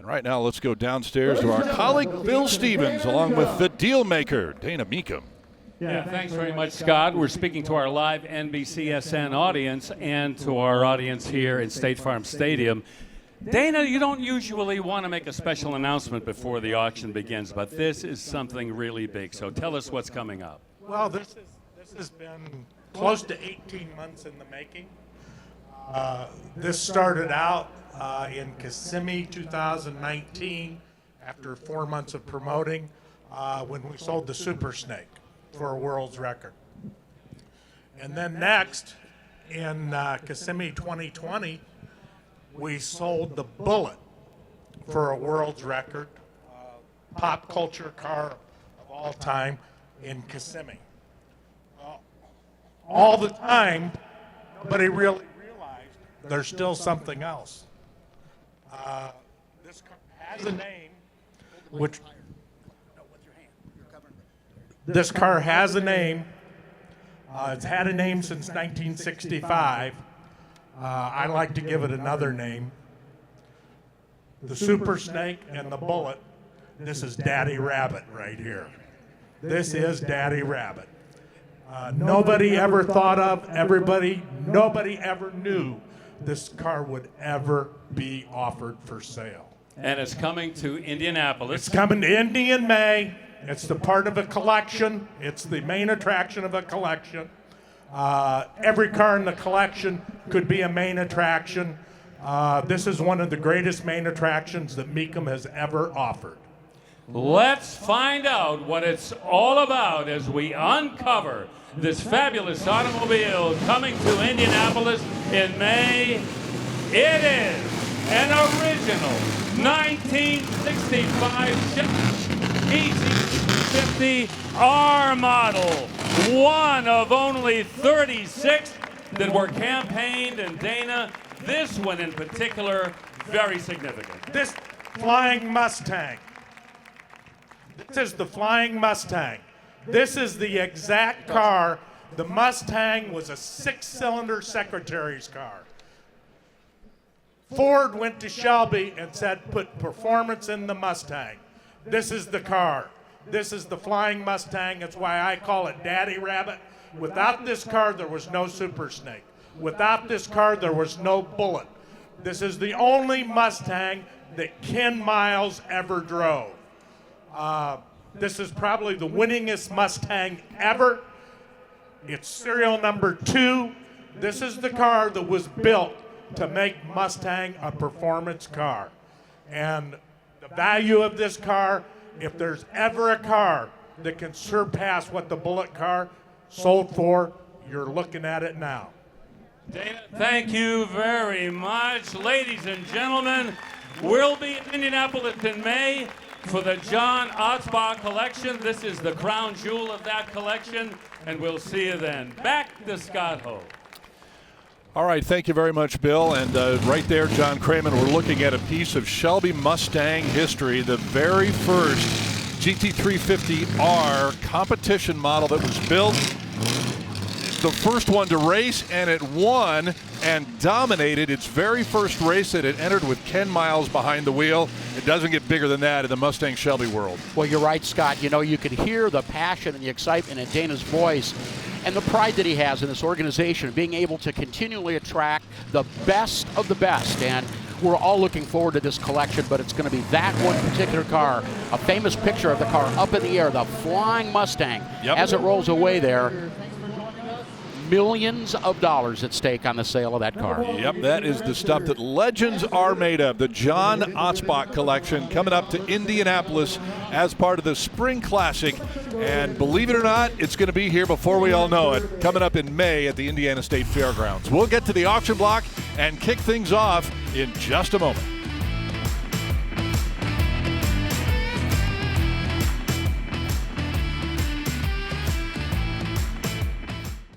And right now, let's go downstairs to our colleague Bill Stevens, along with the deal maker, Dana Mecum. Yeah, thanks very much, Scott. We're speaking to our live NBCSN audience and to our audience here at State Farm Stadium. Dana, you don't usually want to make a special announcement before the auction begins, but this is something really big. So tell us what's coming up. Well, this has been close to 18 months in the making. This started out in Kissimmee 2019 after 4 months of promoting when we sold the Super Snake for a world's record. And then next in Kissimmee 2020, we sold the Bullet for a world's record, pop culture car of all time in Kissimmee. All the time, nobody really realized there's still something else. This car has a name, which this car has a name. It's had a name since 1965. I like to give it another name. The Super Snake and the Bullet. This is Daddy Rabbit right here. This is Daddy Rabbit. Nobody ever thought of, nobody ever knew this car would ever be offered for sale. And it's coming to Indianapolis. It's coming to Indy in May. It's the part of a collection. It's the main attraction of a collection. Every car in the collection could be a main attraction. This is one of the greatest main attractions that Mecum has ever offered. Let's find out what it's all about as we uncover this fabulous automobile coming to Indianapolis in May. It is an original 1965 Shelby GT350R model, one of only 36 that were campaigned, and Dana, this one in particular, very significant. This Flying Mustang. This is the Flying Mustang. This is the exact car. The Mustang was a 6-cylinder secretary's car. Ford went to Shelby and said, put performance in the Mustang. This is the car. This is the Flying Mustang. That's why I call it Daddy Rabbit. Without this car, there was no Super Snake. Without this car, there was no Bullet. This is the only Mustang that Ken Miles ever drove. This is probably the winningest Mustang ever. It's serial number 2. This is the car that was built to make Mustang a performance car. And the value of this car, if there's ever a car that can surpass what the Bullet car sold for, you're looking at it now. Dana, thank you very much. Ladies and gentlemen, we'll be in Indianapolis in May for the John Otzbach collection. This is the crown jewel of that collection, and we'll see you then. Back to Scott Ho. All right, thank you very much, Bill. And right there, John Craman, we're looking at a piece of Shelby Mustang history, the very first GT350R competition model that was built. The first one to race, and it won and dominated its very first race that it entered with Ken Miles behind the wheel. It doesn't get bigger than that in the Mustang Shelby world. Well, you're right, Scott. You know, you could hear the passion and the excitement in Dana's voice and the pride that he has in this organization, being able to continually attract the best of the best. And we're all looking forward to this collection, but it's going to be that one particular car, a famous picture of the car up in the air, the Flying Mustang, as it rolls away there. Millions of dollars at stake on the sale of that car. Yep, that is the stuff that legends are made of. The John Otzbach collection coming up to Indianapolis as part of the Spring Classic. And believe it or not, it's going to be here before we all know it, coming up in May at the Indiana State Fairgrounds. We'll get to the auction block and kick things off in just a moment.